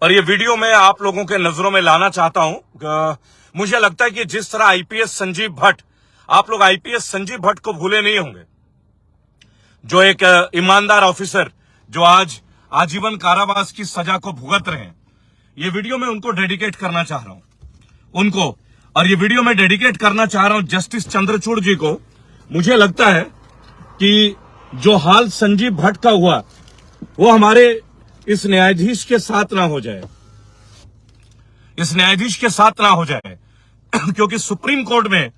और ये वीडियो मैं आप लोगों के नजरों में लाना चाहता हूं। मुझे लगता है कि जिस तरह आईपीएस संजीव भट्ट, आप लोग आईपीएस संजीव भट्ट को भूले नहीं होंगे, जो एक ईमानदार ऑफिसर जो आज आजीवन कारावास की सजा को भुगत रहे हैं। ये वीडियो मैं उनको डेडिकेट करना चाह रहा हूं, उनको। और ये वीडियो मैं डेडिकेट करना चाह रहा हूं जस्टिस चंद्रचूड़ जी को। मुझे लगता है कि जो हाल संजीव भट्ट का हुआ वो हमारे इस न्यायाधीश के साथ ना हो जाए, इस न्यायाधीश के साथ ना हो जाए क्योंकि सुप्रीम कोर्ट में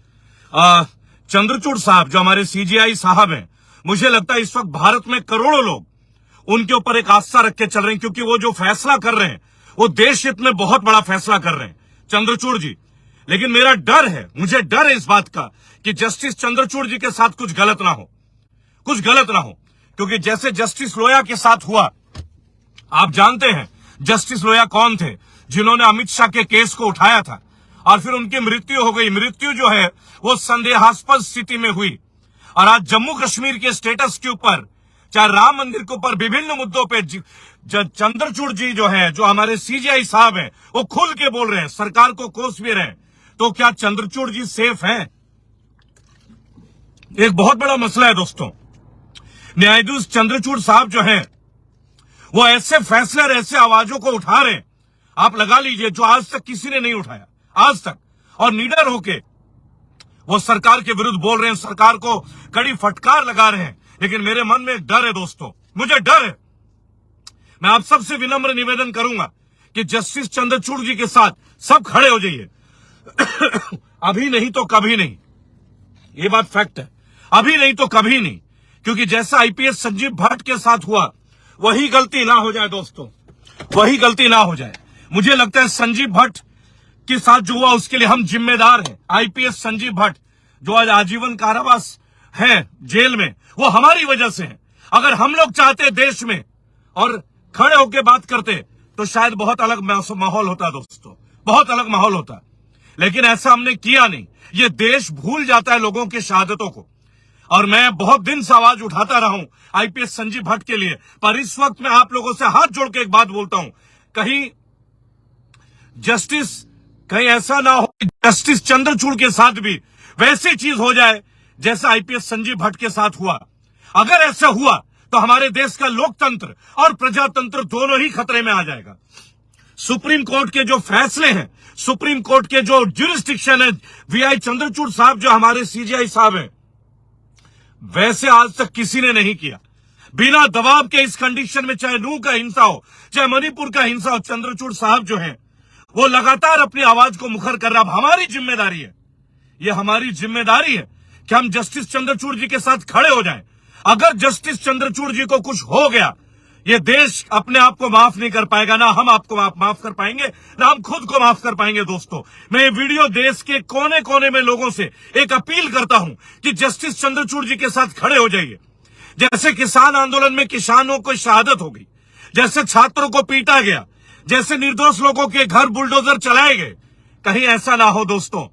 चंद्रचूड़ साहब जो हमारे सीजीआई साहब हैं, मुझे लगता है इस वक्त भारत में करोड़ों लोग उनके ऊपर एक आस्था रख के चल रहे हैं, क्योंकि वो जो फैसला कर रहे हैं वो देश हित में बहुत बड़ा फैसला कर रहे हैं चंद्रचूड़ जी। लेकिन मेरा डर है, मुझे डर है इस बात का कि जस्टिस चंद्रचूड़ जी के साथ कुछ गलत ना हो, कुछ गलत ना हो। क्योंकि जैसे जस्टिस लोया के साथ हुआ, आप जानते हैं जस्टिस लोया कौन थे, जिन्होंने अमित शाह के केस को उठाया था और फिर उनकी मृत्यु हो गई। मृत्यु जो है वो संदेहास्पद स्थिति में हुई। और आज जम्मू कश्मीर के स्टेटस के ऊपर, चाहे राम मंदिर के ऊपर, विभिन्न मुद्दों पे चंद्रचूड़ जी जो है, जो हमारे सीजीआई साहब हैं, वो खुल के बोल रहे हैं, सरकार को कोस भी रहे हैं। तो क्या चंद्रचूड़ जी सेफ हैं? एक बहुत बड़ा मसला है दोस्तों। न्यायाधीश चंद्रचूड़ साहब जो हैं वो ऐसे फैसले और ऐसे आवाजों को उठा रहे हैं, आप लगा लीजिए, जो आज तक किसी ने नहीं उठाया, आज तक। और निडर होके वो सरकार के विरुद्ध बोल रहे हैं, सरकार को कड़ी फटकार लगा रहे हैं। लेकिन मेरे मन में एक डर है दोस्तों, मुझे डर है। मैं आप सबसे विनम्र निवेदन करूंगा कि जस्टिस चंद्रचूड़ जी के साथ सब खड़े हो जाइए अभी नहीं तो कभी नहीं, ये बात फैक्ट है। अभी नहीं तो कभी नहीं, क्योंकि जैसा आईपीएस संजीव भट्ट के साथ हुआ वही गलती ना हो जाए दोस्तों, वही गलती ना हो जाए। मुझे लगता है संजीव भट्ट के साथ जो हुआ उसके लिए हम जिम्मेदार हैं। आईपीएस संजीव भट्ट जो आज आजीवन कारावास है जेल में, वो हमारी वजह से है। अगर हम लोग चाहते देश में और खड़े होकर बात करते तो शायद बहुत अलग माहौल होता दोस्तों, बहुत अलग माहौल होता। लेकिन ऐसा हमने किया नहीं। ये देश भूल जाता है लोगों की शहादतों को। और मैं बहुत दिन से आवाज उठाता रहा हूं आईपीएस संजीव भट्ट के लिए, पर इस वक्त मैं आप लोगों से हाथ जोड़ के एक बात बोलता हूं, कहीं ऐसा ना हो कि जस्टिस चंद्रचूड़ के साथ भी वैसी चीज हो जाए जैसा आईपीएस संजीव भट्ट के साथ हुआ। अगर ऐसा हुआ तो हमारे देश का लोकतंत्र और प्रजातंत्र दोनों ही खतरे में आ जाएगा। सुप्रीम कोर्ट के जो फैसले हैं, सुप्रीम कोर्ट के जो ज्यूरिसडिक्शन है, वीआई चंद्रचूड़ साहब जो हमारे सीजीआई साहब हैं, वैसे आज तक किसी ने नहीं किया। बिना दबाव के इस कंडीशन में, चाहे नूह का हिंसा हो, चाहे मणिपुर का हिंसा हो, चंद्रचूड़ साहब जो हैं वो लगातार अपनी आवाज को मुखर कर रहा। हमारी जिम्मेदारी है, ये हमारी जिम्मेदारी है कि हम जस्टिस चंद्रचूड़ जी के साथ खड़े हो जाएं। अगर जस्टिस चंद्रचूड़ जी को कुछ हो गया, ये देश अपने आप को माफ नहीं कर पाएगा, ना हम आपको माफ कर पाएंगे, ना हम खुद को माफ कर पाएंगे। दोस्तों, मैं ये वीडियो देश के कोने कोने में लोगों से एक अपील करता हूं कि जस्टिस चंद्रचूड़ जी के साथ खड़े हो जाइए। जैसे किसान आंदोलन में किसानों को शहादत हो गई, जैसे छात्रों को पीटा गया, जैसे निर्दोष लोगों के घर बुलडोजर चलाए गए, कहीं ऐसा ना हो दोस्तों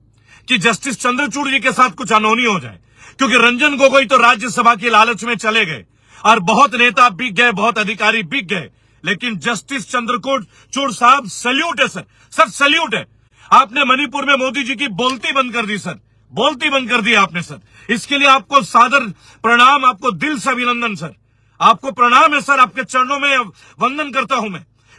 कि जस्टिस चंद्रचूड़ जी के साथ कुछ अनहोनी हो जाए। क्योंकि रंजन गोगोई तो राज्यसभा की लालच में चले गए और बहुत नेता बिक गए, बहुत अधिकारी बिक गए, लेकिन जस्टिस चंद्रचूड़ साहब सैल्यूट है सर, सैल्यूट है। आपने मणिपुर में मोदी जी की बोलती बंद कर दी सर, बोलती बंद कर दी आपने सर। इसके लिए आपको सादर प्रणाम, आपको दिल से अभिनंदन सर, आपको प्रणाम है सर, आपके चरणों में वंदन करता हूं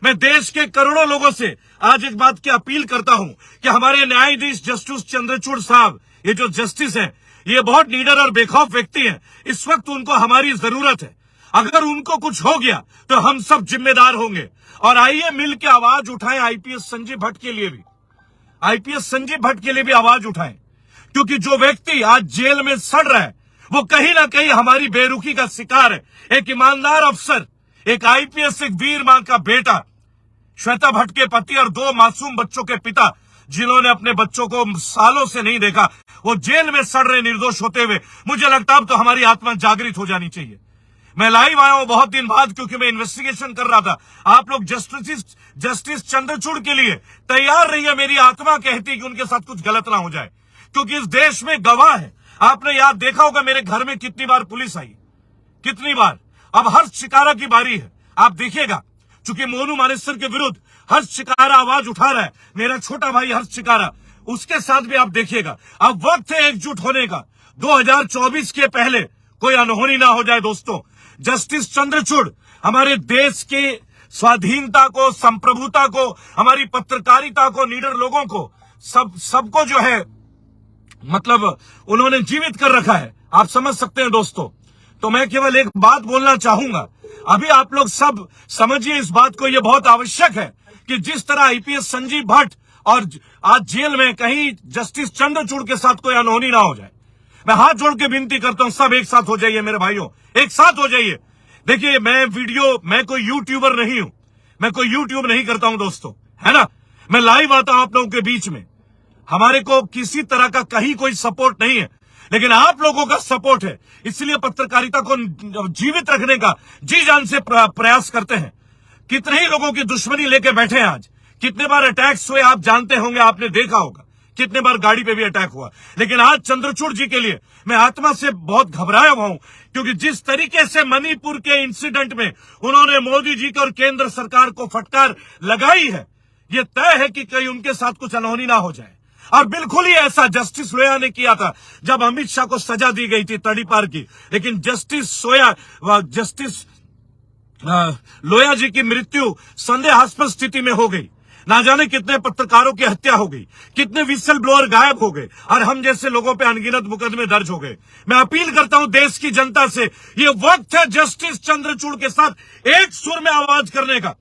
मैं देश के करोड़ों लोगों से आज एक बात की अपील करता हूं कि हमारे न्यायाधीश जस्टिस चंद्रचूड़ साहब, ये जो जस्टिस है, ये बहुत लीडर और बेखौफ व्यक्ति है। इस वक्त उनको हमारी जरूरत है। अगर उनको कुछ हो गया तो हम सब जिम्मेदार होंगे। और आइए मिल के आवाज उठाएं आईपीएस संजीव भट्ट के लिए भी, आईपीएस संजीव भट्ट के लिए भी आवाज उठाएं। क्योंकि जो व्यक्ति आज जेल में सड़ रहा है वो कहीं ना कहीं हमारी बेरुखी का शिकार है। एक ईमानदार अफसर, एक आईपीएस, एक वीर मां का बेटा, श्वेता भट्ट के पति और 2 मासूम बच्चों के पिता, जिन्होंने अपने बच्चों को सालों से नहीं देखा, वो जेल में सड़ रहे निर्दोष होते हुए। मुझे लगता अब तो हमारी आत्मा जागृत हो जानी चाहिए। मैं लाइव आया हूं बहुत दिन बाद, क्योंकि मैं इन्वेस्टिगेशन कर रहा था। आप लोग जस्टिस चंद्रचूड़ के लिए तैयार रहिए। मेरी आत्मा कहती है कि उनके साथ कुछ गलत ना हो जाए, क्योंकि इस देश में गवाह है। आपने याद देखा होगा मेरे घर में कितनी बार पुलिस आई, कितनी बार। अब हर शिकारा की बारी है। आप देखिएगा, चूंकि मोनू मानेसर के विरुद्ध हर्ष शिकारा आवाज उठा रहा है, मेरा छोटा भाई हर्ष शिकारा, उसके साथ भी आप देखिएगा। अब वक्त है एकजुट होने का। 2024 के पहले कोई अनहोनी ना हो जाए दोस्तों। जस्टिस चंद्रचूड़ हमारे देश की स्वाधीनता को, संप्रभुता को, हमारी पत्रकारिता को, नीडर लोगों को, सबको जो है मतलब उन्होंने जीवित कर रखा है। आप समझ सकते हैं दोस्तों। तो मैं केवल एक बात बोलना चाहूंगा, अभी आप लोग सब समझिए इस बात को, यह बहुत आवश्यक है कि जिस तरह आईपीएस संजीव भट्ट और आज जेल में कहीं जस्टिस चंद्रचूड़ के साथ कोई अनहोनी ना हो जाए। मैं हाथ जोड़ के विनती करता हूं, सब एक साथ हो जाइए मेरे भाइयों, एक साथ हो जाइए। देखिए मैं कोई यूट्यूबर नहीं हूं, मैं कोई यूट्यूब नहीं करता हूं दोस्तों, है ना। मैं लाइव आता हूं आप लोगों के बीच में। हमारे को किसी तरह का कहीं कोई सपोर्ट नहीं है, लेकिन आप लोगों का सपोर्ट है, इसलिए पत्रकारिता को जीवित रखने का जी जान से प्रयास करते हैं। कितने ही लोगों की दुश्मनी लेके बैठे हैं आज, कितने बार अटैक्स हुए आप जानते होंगे, आपने देखा होगा, कितने बार गाड़ी पे भी अटैक हुआ। लेकिन आज चंद्रचूड़ जी के लिए मैं आत्मा से बहुत घबराया हुआ हूं, क्योंकि जिस तरीके से मणिपुर के इंसिडेंट में उन्होंने मोदी जी को और केंद्र सरकार को फटकार लगाई है, यह तय है कि कहीं उनके साथ कुछ अनहोनी ना हो जाए। और बिल्कुल ही ऐसा जस्टिस लोया ने किया था जब अमित शाह को सजा दी गई थी तड़ीपार की, लेकिन जस्टिस लोया जी की मृत्यु संदेहास्पद स्थिति में हो गई। ना जाने कितने पत्रकारों की हत्या हो गई, कितने विसल ब्लोअर गायब हो गए, और हम जैसे लोगों पे अनगिनत मुकदमे दर्ज हो गए। मैं अपील करता हूं देश की जनता से, ये वक्त है जस्टिस चंद्रचूड़ के साथ एक सुर में आवाज करने का।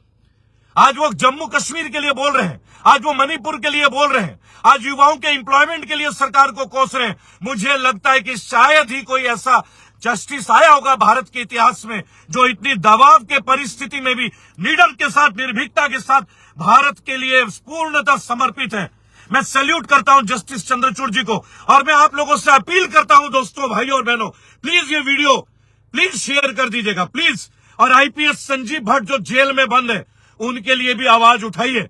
आज वो जम्मू कश्मीर के लिए बोल रहे हैं, आज वो मणिपुर के लिए बोल रहे हैं, आज युवाओं के एम्प्लॉयमेंट के लिए सरकार को कोस रहे हैं। मुझे लगता है कि शायद ही कोई ऐसा जस्टिस आया होगा भारत के इतिहास में जो इतनी दबाव के परिस्थिति में भी निडर के साथ, निर्भीकता के साथ भारत के लिए पूर्णतः समर्पित है। मैं सैल्यूट करता हूं जस्टिस चंद्रचूड़ जी को, और मैं आप लोगों से अपील करता हूं दोस्तों, भाइयों और बहनों, प्लीज ये वीडियो प्लीज शेयर कर दीजिएगा प्लीज। और आईपीएस संजीव भट्ट जो जेल में बंद है, उनके लिए भी आवाज उठाइए।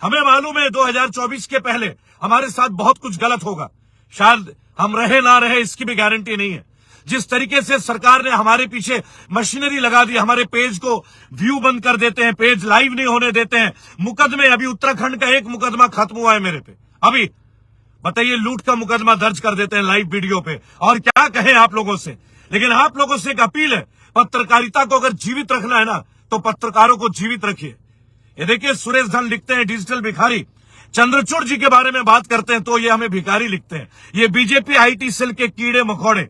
हमें मालूम है 2024 के पहले हमारे साथ बहुत कुछ गलत होगा, शायद हम रहे ना रहे इसकी भी गारंटी नहीं है। जिस तरीके से सरकार ने हमारे पीछे मशीनरी लगा दी, हमारे पेज को व्यू बंद कर देते हैं, पेज लाइव नहीं होने देते हैं, मुकदमे, अभी उत्तराखंड का एक मुकदमा खत्म हुआ है मेरे पे, अभी बताइए, लूट का मुकदमा दर्ज कर देते हैं लाइव वीडियो पे। और क्या कहें आप लोगों से। लेकिन आप लोगों से एक अपील है, पत्रकारिता को अगर जीवित रखना है ना, तो पत्रकारों को जीवित रखिए। ये देखिए, सुरेश धन लिखते हैं डिजिटल भिखारी। चंद्रचूड़ जी के बारे में बात करते हैं तो ये हमें भिखारी लिखते हैं। ये बीजेपी आईटी सेल के कीड़े मकोड़े,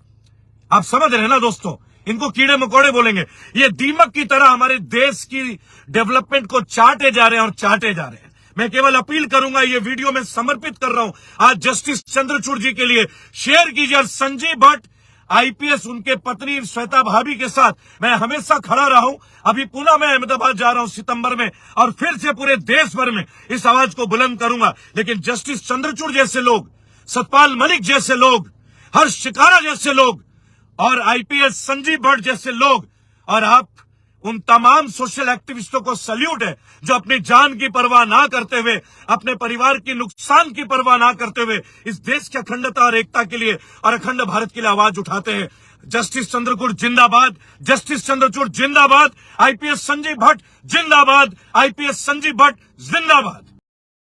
आप समझ रहे हैं ना दोस्तों, इनको कीड़े मकोड़े बोलेंगे। ये दीमक की तरह हमारे देश की डेवलपमेंट को चाटे जा रहे हैं और चाटे जा रहे हैं। मैं केवल अपील करूंगा, ये वीडियो मैं समर्पित कर रहा हूं आज जस्टिस चंद्रचूड़ जी के लिए, शेयर कीजिए। और संजीव भट्ट आईपीएस, उनके पत्नी श्वेता भाभी के साथ मैं हमेशा खड़ा रहा हूं। अभी पुनः मैं अहमदाबाद जा रहा हूं सितंबर में, और फिर से पूरे देश भर में इस आवाज को बुलंद करूंगा। लेकिन जस्टिस चंद्रचूड़ जैसे लोग, सतपाल मलिक जैसे लोग, हर्ष शिकारा जैसे लोग, और आईपीएस संजीव भट्ट जैसे लोग, और आप उन तमाम सोशल एक्टिविस्टों को सल्यूट है जो अपनी जान की परवाह ना करते हुए, अपने परिवार की नुकसान की परवाह ना करते हुए इस देश की अखंडता और एकता के लिए और अखंड भारत के लिए आवाज उठाते हैं। जस्टिस चंद्रचूड़ जिंदाबाद, जस्टिस चंद्रचूड़ जिंदाबाद, आईपीएस संजीव भट्ट जिंदाबाद, आईपीएस संजीव भट्ट जिंदाबाद।